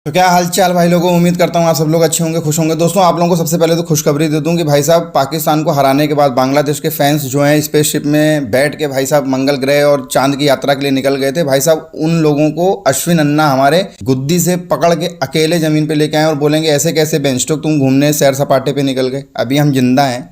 तो क्या हाल चाल भाई लोगों, उम्मीद करता हूँ आप सब लोग अच्छे होंगे, खुश होंगे। दोस्तों आप लोगों को सबसे पहले तो खुशखबरी दे दूं कि भाई साहब पाकिस्तान को हराने के बाद बांग्लादेश के फैंस जो हैं स्पेसशिप में बैठ के भाई साहब मंगल ग्रह और चांद की यात्रा के लिए निकल गए थे। भाई साहब उन लोगों को अश्विन अन्ना हमारे गुद्दी से पकड़ के अकेले जमीन पे लेके आए और बोलेंगे ऐसे कैसे बेंचटोक तुम घूमने सैर सपाटे पे निकल गए, अभी हम जिंदा हैं,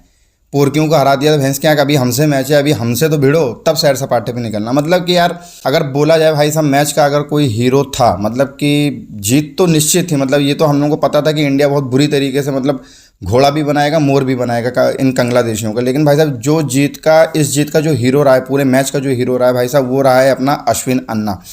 पोरकियों को हरा दिया तो भैंस क्या, अभी हमसे मैच है, अभी हमसे तो भिड़ो तब सैर सपाटे पे निकलना। मतलब कि यार अगर बोला जाए भाई साहब मैच का अगर कोई हीरो था, मतलब कि जीत तो निश्चित थी। मतलब ये तो हम लोगों को पता था कि इंडिया बहुत बुरी तरीके से मतलब घोड़ा भी बनाएगा मोर भी बनाएगा इन बांग्लादेशियों का। लेकिन भाई साहब जो इस जीत का जो हीरो रहा है, पूरे मैच का जो हीरो रहा है भाई साहब, वो रहा है अपना अश्विन अन्ना।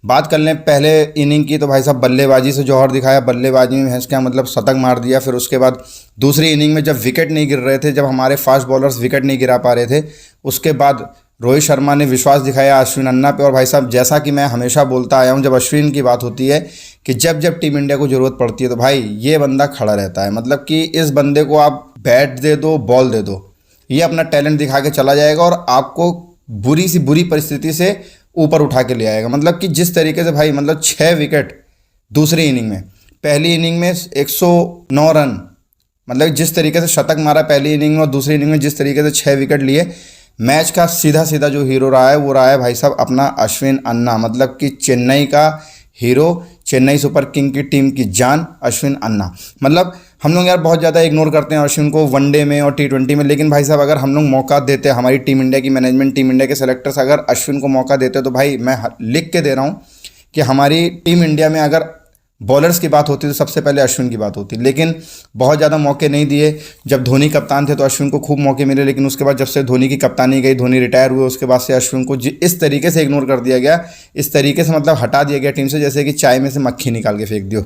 बात कर लें पहले इनिंग की तो भाई साहब बल्लेबाजी से जौहर दिखाया, बल्लेबाजी में भैंस क्या मतलब शतक मार दिया। फिर उसके बाद दूसरी इनिंग में जब विकेट नहीं गिर रहे थे, जब हमारे फास्ट बॉलर्स विकेट नहीं गिरा पा रहे थे, उसके बाद रोहित शर्मा ने विश्वास दिखाया अश्विन अन्ना पे। और भाई साहब जैसा कि मैं हमेशा बोलता आया हूँ, जब अश्विन की बात होती है कि जब जब टीम इंडिया को ज़रूरत पड़ती है तो भाई ये बंदा खड़ा रहता है। मतलब कि इस बंदे को आप बैट दे दो, बॉल दे दो, ये अपना टैलेंट दिखा के चला जाएगा और आपको बुरी सी बुरी परिस्थिति से ऊपर उठा के ले आएगा। मतलब कि जिस तरीके से भाई मतलब 6 विकेट दूसरी इनिंग में, पहली इनिंग में 109 रन, मतलब जिस तरीके से शतक मारा पहली इनिंग में और दूसरी इनिंग में जिस तरीके से 6 विकेट लिए, मैच का सीधा सीधा जो हीरो रहा है वो रहा है भाई साहब अपना अश्विन अन्ना। मतलब कि चेन्नई का हीरो, चेन्नई सुपर किंग की टीम की जान अश्विन अन्ना। मतलब हम लोग यार बहुत ज़्यादा इग्नोर करते हैं अश्विन को वनडे में और T20 में, लेकिन भाई साहब अगर हम लोग मौका देते, हमारी टीम इंडिया की मैनेजमेंट, टीम इंडिया के सेलेक्टर्स अगर अश्विन को मौका देते तो भाई मैं लिख के दे रहा हूँ कि हमारी टीम इंडिया में अगर बॉलर्स की बात होती तो सबसे पहले अश्विन की बात होती। लेकिन बहुत ज़्यादा मौके नहीं दिए। जब धोनी कप्तान थे तो अश्विन को खूब मौके मिले, लेकिन उसके बाद जब से धोनी की कप्तानी गई, धोनी रिटायर हुए, उसके बाद से अश्विन को इस तरीके से इग्नोर कर दिया गया, इस तरीके से मतलब हटा दिया गया टीम से, जैसे कि चाय में से मक्खी निकाल के फेंक दियो।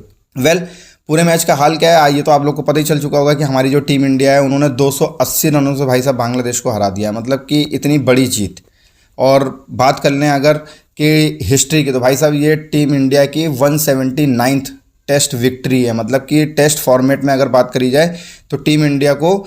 पूरे मैच का हाल क्या है ये तो आप लोग को पता ही चल चुका होगा कि हमारी जो टीम इंडिया है उन्होंने 280 रनों से भाई साहब बांग्लादेश को हरा दिया। मतलब कि इतनी बड़ी जीत। और बात कर लें अगर कि हिस्ट्री की, तो भाई साहब ये टीम इंडिया की 179th टेस्ट विक्ट्री है। मतलब कि टेस्ट फॉर्मेट में अगर बात करी जाए तो टीम इंडिया को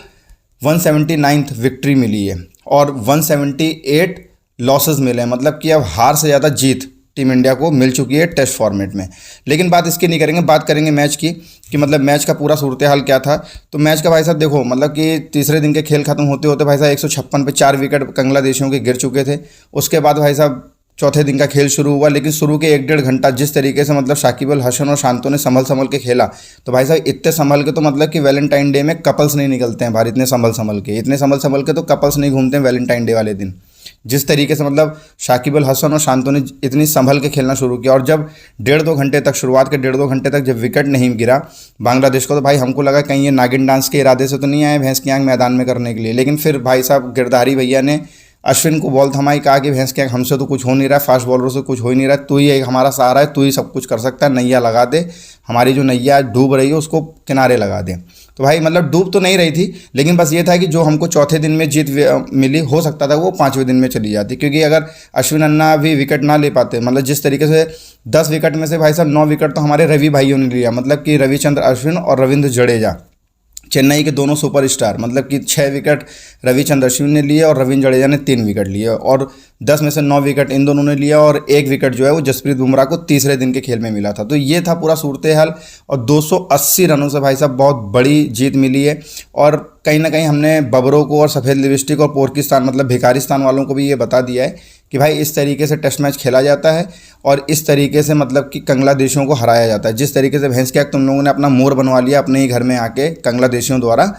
179th विक्ट्री मिली है और 178 लॉसेस मिले हैं। मतलब कि अब हार से ज़्यादा जीत टीम इंडिया को मिल चुकी है टेस्ट फॉर्मेट में। लेकिन बात इसकी नहीं करेंगे, बात करेंगे मैच की कि मतलब मैच का पूरा सूरत हाल क्या था। तो मैच का भाई साहब देखो, मतलब कि तीसरे दिन के खेल खत्म होते होते भाई साहब 156 पे 4 विकेट बांग्लादेशियों के गिर चुके थे। उसके बाद भाई साहब चौथे दिन का खेल शुरू हुआ, लेकिन शुरू के 1-1.5 घंटा जिस तरीके से मतलब शाकिब अल हसन और शांतो ने संभल के खेला, तो भाई साहब इतने संभल के तो मतलब कि वैलेंटाइन डे में कपल्स नहीं निकलते हैं बाहर, इतने संभल के तो कपल्स नहीं घूमते हैं वैलेंटाइन डे वाले दिन। जिस तरीके से मतलब शाकिब अल हसन और शांतो ने इतनी संभल के खेलना शुरू किया, और जब 1.5-2 घंटे तक, शुरुआत के 1.5-2 घंटे तक जब विकेट नहीं गिरा बांग्लादेश को, तो भाई हमको लगा कहीं ये नागिन डांस के इरादे से तो नहीं आए भैंस की आंख मैदान में करने के लिए। लेकिन फिर भाई साहब गिरधारी भैया ने अश्विन को बॉल थमाई, कहा कि भैंस क्या हमसे तो कुछ हो नहीं रहा, फास्ट बॉलरों से कुछ हो ही नहीं रहा, तू ही एक हमारा सहारा है, तू ही सब कुछ कर सकता है, नैया लगा दे, हमारी जो नैया डूब रही है उसको किनारे लगा दे। तो भाई मतलब डूब तो नहीं रही थी, लेकिन बस ये था कि जो हमको चौथे दिन में जीत मिली, हो सकता था वो 5वें दिन में चली जाती, क्योंकि अगर अश्विन अन्ना भी विकेट ना ले पाते, मतलब जिस तरीके से 10 विकेट में से भाई साहब 9 विकेट तो हमारे रवि भाइयों ने लिया। मतलब कि रविचंद्र अश्विन और रविंद्र जडेजा, चेन्नई के दोनों सुपरस्टार, मतलब कि 6 विकेट रविचंद्र अश्विन ने लिए और रविंद्र जडेजा ने 3 विकेट लिए, और 10 में से 9 विकेट इन दोनों ने लिया, और 1 विकेट जो है वो जसप्रीत बुमराह को तीसरे दिन के खेल में मिला था। तो ये था पूरा सूरत हाल, और 280 रनों से भाई साहब बहुत बड़ी जीत मिली है। और कहीं ना कहीं हमने बबरों को और सफ़ेद लिपस्टिक और पोर्किस्तान मतलब भिखारिस्तान वालों को भी ये बता दिया है कि भाई इस तरीके से टेस्ट मैच खेला जाता है और इस तरीके से मतलब कि बांग्लादेशियों को हराया जाता है। जिस तरीके से भैंस क्या तुम लोगों ने अपना मोर बनवा लिया अपने ही घर में आके, बांग्लादेशियों द्वारा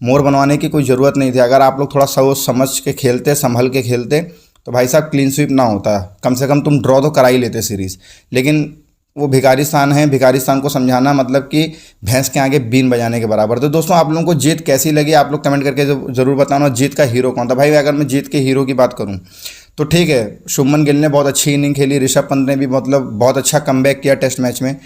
मोर बनवाने की कोई ज़रूरत नहीं थी। अगर आप लोग थोड़ा सोच समझ के खेलते, संभल के खेलते, तो भाई साहब क्लीन स्वीप ना होता, कम से कम तुम ड्रॉ तो करा ही लेते सीरीज़। लेकिन वो भिखारिस्तान है, भिखारिस्तान को समझाना मतलब कि भैंस के आगे बीन बजाने के बराबर। तो दोस्तों आप लोगों को जीत कैसी लगी आप लोग कमेंट करके ज़रूर बताना। जीत का हीरो कौन था भाई? अगर मैं जीत के हीरो की बात करूं तो ठीक है, शुभमन गिल ने बहुत अच्छी इनिंग खेली, ऋषभ पंत ने भी मतलब बहुत अच्छा कमबैक किया टेस्ट मैच में।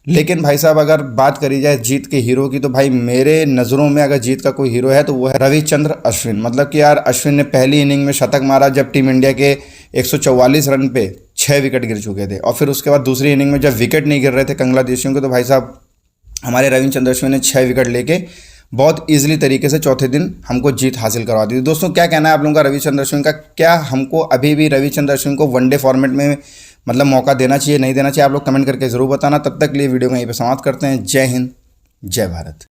लेकिन भाई साहब अगर बात करी जाए जीत के हीरो की, तो भाई मेरे नज़रों में अगर जीत का कोई हीरो है तो वो है रविचंद्र अश्विन। मतलब कि यार अश्विन ने पहली इनिंग में शतक मारा जब टीम इंडिया के 144 रन पे 6 विकेट गिर चुके थे, और फिर उसके बाद दूसरी इनिंग में जब विकेट नहीं गिर रहे थे बांग्लादेशियों के, तो भाई साहब हमारे रविचंद्र अश्विन ने 6 विकेट लेके बहुत ईजिली तरीके से चौथे दिन हमको जीत हासिल करवा दी। दोस्तों क्या कहना है आप लोगों का रविचंद्र अश्विन का? क्या हमको अभी भी रविचंद्र अश्विन को वनडे फॉर्मेट में मतलब मौका देना चाहिए नहीं देना चाहिए, आप लोग कमेंट करके ज़रूर बताना। तब तक के लिए वीडियो को यहीं पे समाप्त करते हैं। जय हिंद, जय भारत।